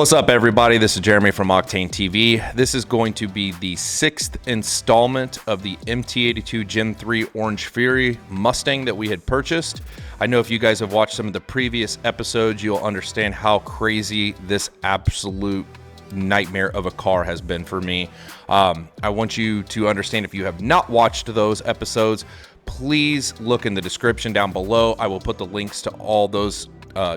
What's up, everybody? This is Jeremy from Octane TV. This is going to be the 6th installment of the MT82 Gen 3 Orange Fury Mustang that we had purchased. I know if you guys have watched some of the previous episodes, you'll understand how crazy this absolute nightmare of a car has been for me. I want you to understand, if you have not watched those episodes, please look in the description down below. I will put the links to all those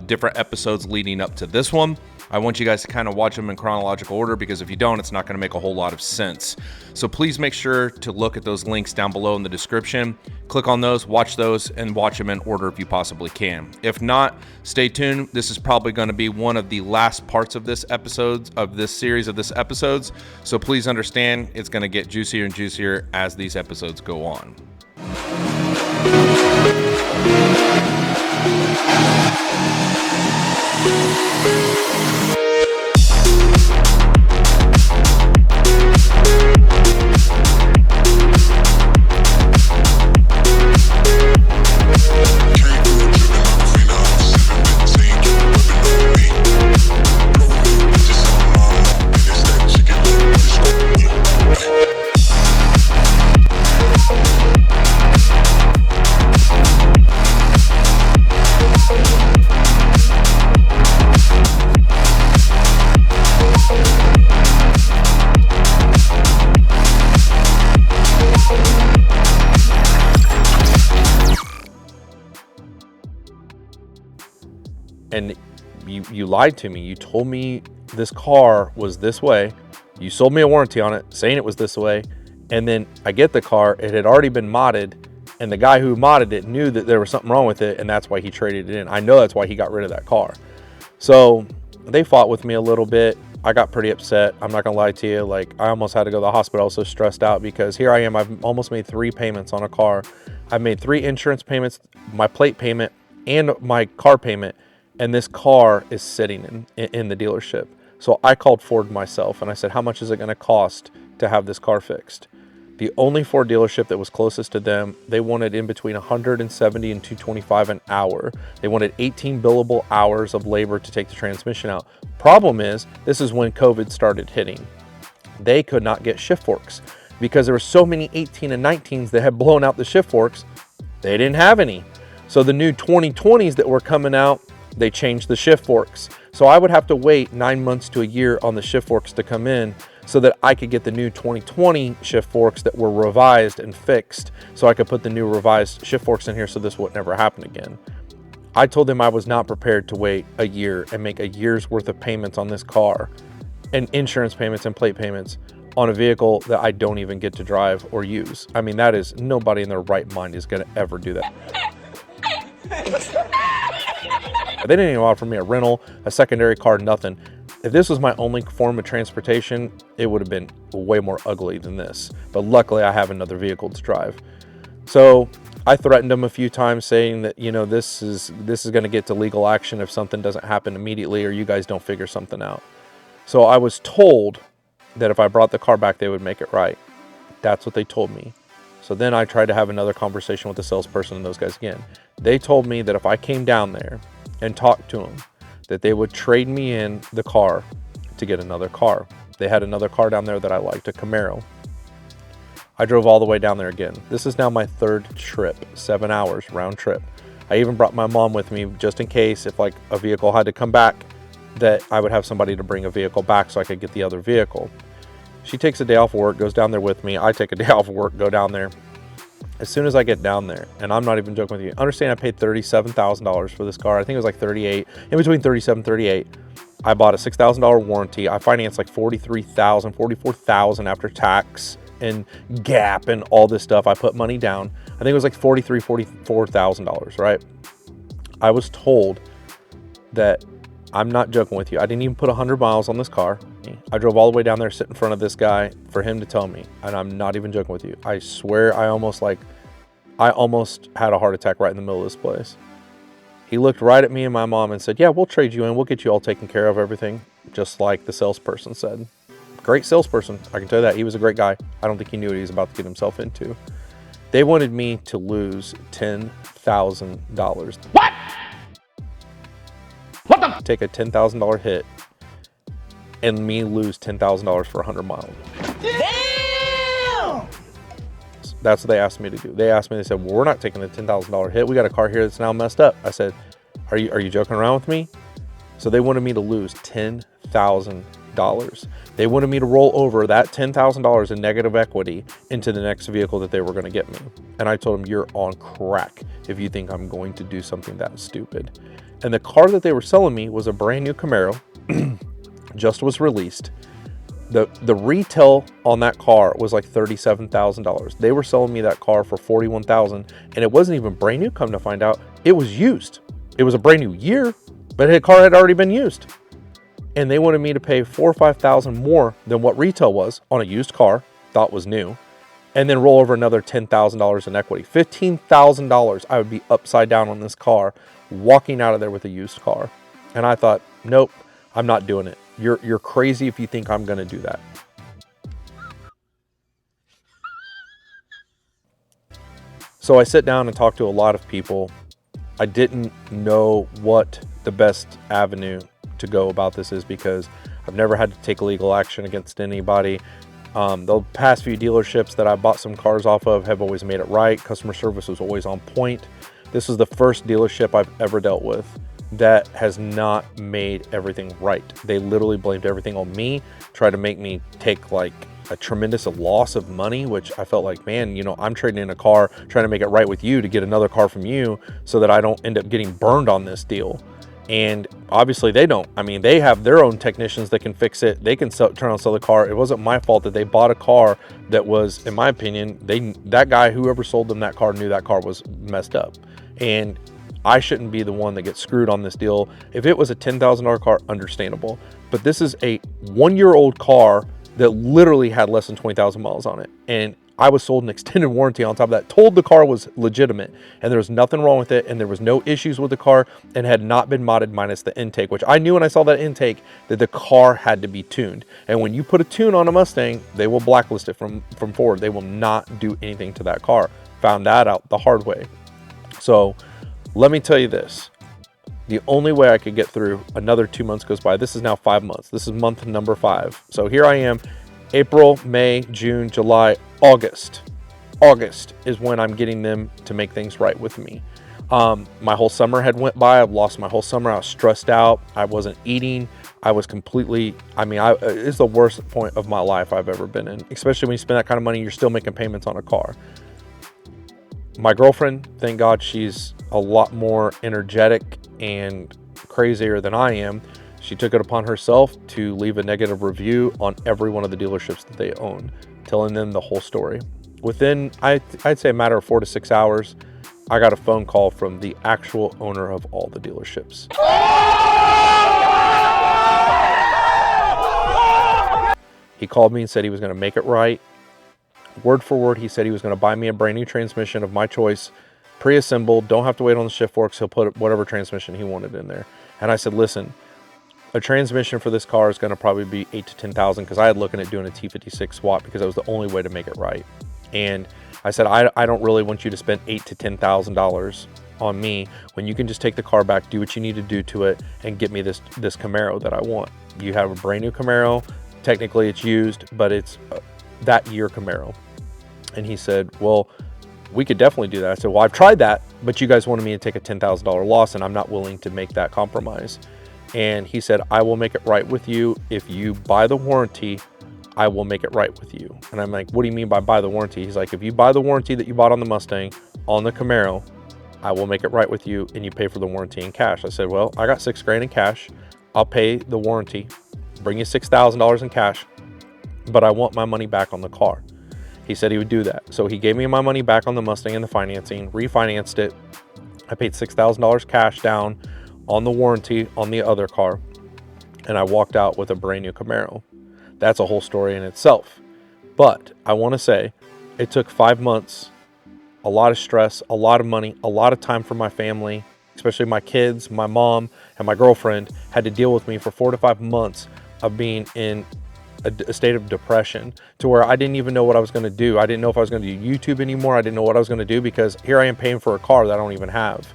different episodes leading up to this one. I want you guys to kind of watch them in chronological order, because if you don't, it's not going to make a whole lot of sense. So please make sure to look at those links down below in the description. Click on those, and watch them in order if you possibly can. If not, stay tuned. This is probably going to be one of the last parts of this series of episodes. So please understand, it's going to get juicier and juicier as these episodes go on. And you lied to me. You told me this car was this way. You sold me a warranty on it, saying it was this way. And then I get the car, it had already been modded, and the guy who modded it knew that there was something wrong with it, and that's why he traded it in. I know that's why he got rid of that car. So they fought with me a little bit. I got pretty upset. I'm not gonna lie to you. Like, I almost had to go to the hospital. I was so stressed out, because here I am. I've almost made 3 payments on a car. I've made 3 insurance payments, my plate payment, and my car payment. And this car is sitting in the dealership. So I called Ford myself, and I said, how much is it going to cost to have this car fixed? The only Ford dealership that was closest to them, they wanted in between $170 and $225 an hour. They wanted 18 billable hours of labor to take the transmission out. Problem is, this is when COVID started hitting. They could not get shift forks because there were so many 18 and 19s that had blown out the shift forks. They didn't have any. So the new 2020s that were coming out, they changed the shift forks. So I would have to wait 9 months to a year on the shift forks to come in, so that I could get the new 2020 shift forks that were revised and fixed, so I could put the new revised shift forks in here, so this would never happen again. I told them I was not prepared to wait a year and make a year's worth of payments on this car, and insurance payments and plate payments on a vehicle that I don't even get to drive or use. I mean, that is, nobody in their right mind is going to ever do that. They didn't even offer me a rental, a secondary car, nothing. If this was my only form of transportation, it would have been way more ugly than this. But luckily, I have another vehicle to drive. So I threatened them a few times, saying that, you know, this is going to get to legal action if something doesn't happen immediately, or you guys don't figure something out. So I was told that if I brought the car back, they would make it right. That's what they told me. So then I tried to have another conversation with the salesperson and those guys again. They told me that if I came down there and talked to them, that they would trade me in the car to get another car. They had another car down there that I liked, a Camaro. I drove all the way down there again. This is now my 3rd trip, 7 hours round trip. I even brought my mom with me, just in case if like a vehicle had to come back, that I would have somebody to bring a vehicle back so I could get the other vehicle. She takes a day off of work, goes down there with me. I take a day off of work, go down there. As soon as I get down there, and I'm not even joking with you, understand I paid $37,000 for this car. I think it was like 38, in between 37 and 38. I bought a $6,000 warranty. I financed like $43,000, $44,000 after tax and gap and all this stuff. I put money down. I think it was like $43,000, $44,000, right? I was told that, I'm not joking with you, I didn't even put 100 miles on this car. I drove all the way down there, sit in front of this guy for him to tell me, and I'm not even joking with you. I swear I almost had a heart attack right in the middle of this place. He looked right at me and my mom and said, yeah, we'll trade you in. We'll get you all taken care of, everything. Just like the salesperson said. Great salesperson, I can tell you that. He was a great guy. I don't think he knew what he was about to get himself into. They wanted me to lose $10,000. What? What the? Take a $10,000 hit and me lose $10,000 for 100 miles. Damn! That's what they asked me to do. They asked me, they said, well, we're not taking the $10,000 hit. We got a car here that's now messed up. I said, are you joking around with me? So they wanted me to lose $10,000. They wanted me to roll over that $10,000 in negative equity into the next vehicle that they were going to get me. And I told them, you're on crack if you think I'm going to do something that stupid. And the car that they were selling me was a brand new Camaro, just was released. The retail on that car was like $37,000. They were selling me that car for $41,000, and it wasn't even brand new. Come to find out, it was used. It was a brand new year, but the car had already been used. And they wanted me to pay $4,000 or $5,000 more than what retail was on a used car, thought was new, and then roll over another $10,000 in equity. $15,000 I would be upside down on this car, walking out of there with a used car. And I thought, nope, I'm not doing it. You're crazy if you think I'm going to do that. So I sit down and talk to a lot of people. I didn't know what the best avenue to go about this is because I've never had to take legal action against anybody. The past few dealerships that I bought some cars off of have always made it right. Customer service was always on point. This is the first dealership I've ever dealt with that has not made everything right. They literally blamed everything on me, tried to make me take like a tremendous loss of money, which I felt like, man, you know, I'm trading in a car, trying to make it right with you to get another car from you so that I don't end up getting burned on this deal. And obviously they don't. I mean, they have their own technicians that can fix it. They can turn around and sell the car. It wasn't my fault that they bought a car that was, in my opinion, that guy, whoever sold them that car, knew that car was messed up. And I shouldn't be the one that gets screwed on this deal. If it was a $10,000 car, understandable. But this is a 1-year-old car that literally had less than 20,000 miles on it. And I was sold an extended warranty on top of that, told the car was legitimate and there was nothing wrong with it and there was no issues with the car and had not been modded minus the intake, which I knew when I saw that intake that the car had to be tuned. And when you put a tune on a Mustang, they will blacklist it from Ford. They will not do anything to that car. Found that out the hard way. So let me tell you this. The only way I could get through, another 2 months goes by. This is now 5 months. This is month number 5. So here I am, April, May, June, July, August. August is when I'm getting them to make things right with me. My whole summer had went by. I've lost my whole summer. I was stressed out. I wasn't eating. I was completely, it's the worst point of my life I've ever been in. Especially when you spend that kind of money, you're still making payments on a car. My girlfriend, thank God, she's a lot more energetic and crazier than I am. She took it upon herself to leave a negative review on every one of the dealerships that they own, telling them the whole story. Within, I'd say a matter of 4 to 6 hours, I got a phone call from the actual owner of all the dealerships. He called me and said he was going to make it right. Word for word, he said he was going to buy me a brand new transmission of my choice, pre-assembled, don't have to wait on the shift forks. He'll put whatever transmission he wanted in there. And I said, listen, a transmission for this car is going to probably be $8,000 to $10,000 because I had looking at doing a T56 swap because that was the only way to make it right. And I said, I don't really want you to spend $8,000 to $10,000 on me when you can just take the car back, do what you need to do to it, and get me this Camaro that I want. You have a brand new Camaro. Technically it's used, but it's that year Camaro. And he said, well, we could definitely do that. I said, well, I've tried that, but you guys wanted me to take a $10,000 loss and I'm not willing to make that compromise. And he said, I will make it right with you. If you buy the warranty, I will make it right with you. And I'm like, what do you mean by buy the warranty? He's like, if you buy the warranty that you bought on the Mustang, on the Camaro, I will make it right with you and you pay for the warranty in cash. I said, well, I got $6,000 in cash. I'll pay the warranty, bring you $6,000 in cash, but I want my money back on the car. He said he would do that. So he gave me my money back on the Mustang and the financing, refinanced it. I paid $6,000 cash down on the warranty on the other car, and I walked out with a brand new Camaro. That's a whole story in itself. But I want to say it took 5 months, a lot of stress, a lot of money, a lot of time for my family, especially my kids, my mom, and my girlfriend had to deal with me for 4 to 5 months of being in a state of depression to where I didn't even know what I was going to do. I didn't know if I was going to do YouTube anymore. I didn't know what I was going to do because here I am paying for a car that I don't even have.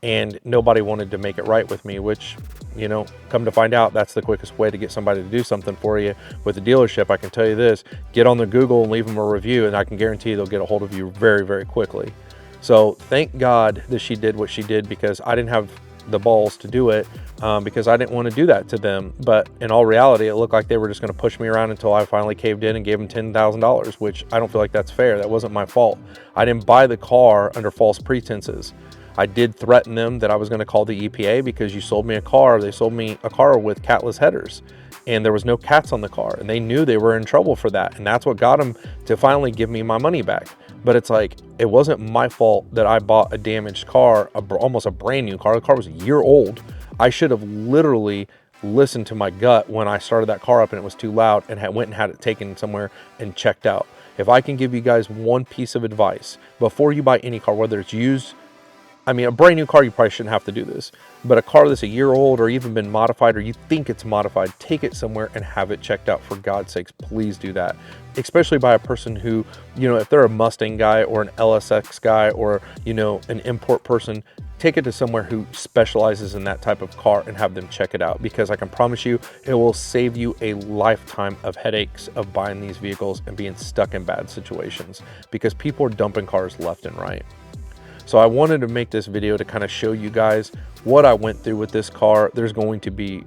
and nobody wanted to make it right with me, which, you know, come to find out, that's the quickest way to get somebody to do something for you with a dealership. I can tell you this, get on the Google and leave them a review, and I can guarantee they'll get a hold of you very, very quickly. So thank God that she did what she did, because I didn't have the balls to do it, because I didn't want to do that to them. But in all reality, it looked like they were just going to push me around until I finally caved in and gave them $10,000, which I don't feel like that's fair. That wasn't my fault. I didn't buy the car under false pretenses. I did threaten them that I was going to call the EPA because you sold me a car. They sold me a car with catless headers, and there was no cats on the car, and they knew they were in trouble for that. And that's what got them to finally give me my money back. But it's like, it wasn't my fault that I bought a damaged car, almost a brand new car. The car was a year old. I should have literally listened to my gut when I started that car up and it was too loud, and went and had it taken somewhere and checked out. If I can give you guys one piece of advice before you buy any car, whether it's used, I mean, a brand new car, you probably shouldn't have to do this, but a car that's a year old or even been modified, or you think it's modified, take it somewhere and have it checked out. For God's sakes, please do that. Especially by a person who, you know, if they're a Mustang guy or an LSX guy, or, you know, an import person, take it to somewhere who specializes in that type of car and have them check it out, because I can promise you it will save you a lifetime of headaches of buying these vehicles and being stuck in bad situations, because people are dumping cars left and right. So I wanted to make this video to kind of show you guys what I went through with this car. There's going to be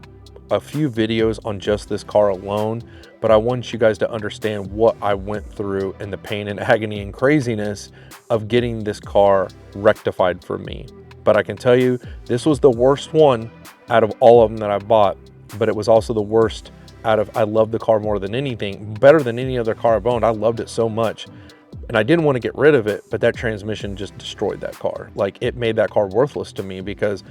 a few videos on just this car alone, but I want you guys to understand what I went through and the pain and agony and craziness of getting this car rectified for me. But I can tell you, this was the worst one out of all of them that I bought, but it was also the worst out of, I loved the car more than anything, better than any other car I've owned. I loved it so much. And I didn't want to get rid of it, but that transmission just destroyed that car. Like, it made that car worthless to me, because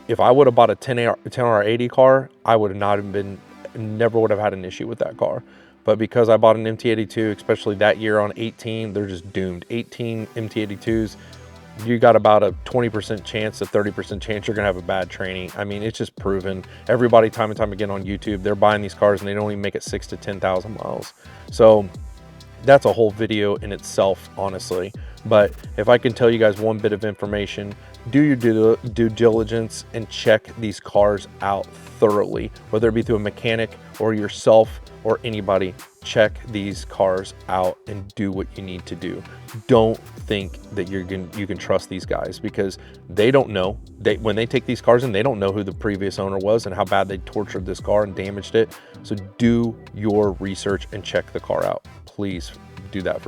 if I would have bought a 10R80 car, I would have never would have had an issue with that car. But because I bought an MT82, especially that year on 18, they're just doomed. 18 MT82s, you got about a 20% chance, a 30% chance you're gonna have a bad tranny. I mean, it's just proven. Everybody time and time again on YouTube, they're buying these cars and they don't even make it 6,000 to 10,000 miles. So that's a whole video in itself, honestly. But if I can tell you guys one bit of information, do your due diligence and check these cars out thoroughly, whether it be through a mechanic or yourself or anybody. Check these cars out and do what you need to do. Don't think that you can trust these guys, because they don't know. When they take these cars in, they don't know who the previous owner was and how bad they tortured this car and damaged it. So do your research and check the car out. Please do that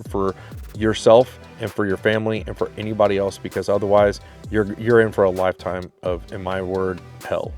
for yourself and for your family and for anybody else, because otherwise you're in for a lifetime of, in my word, hell.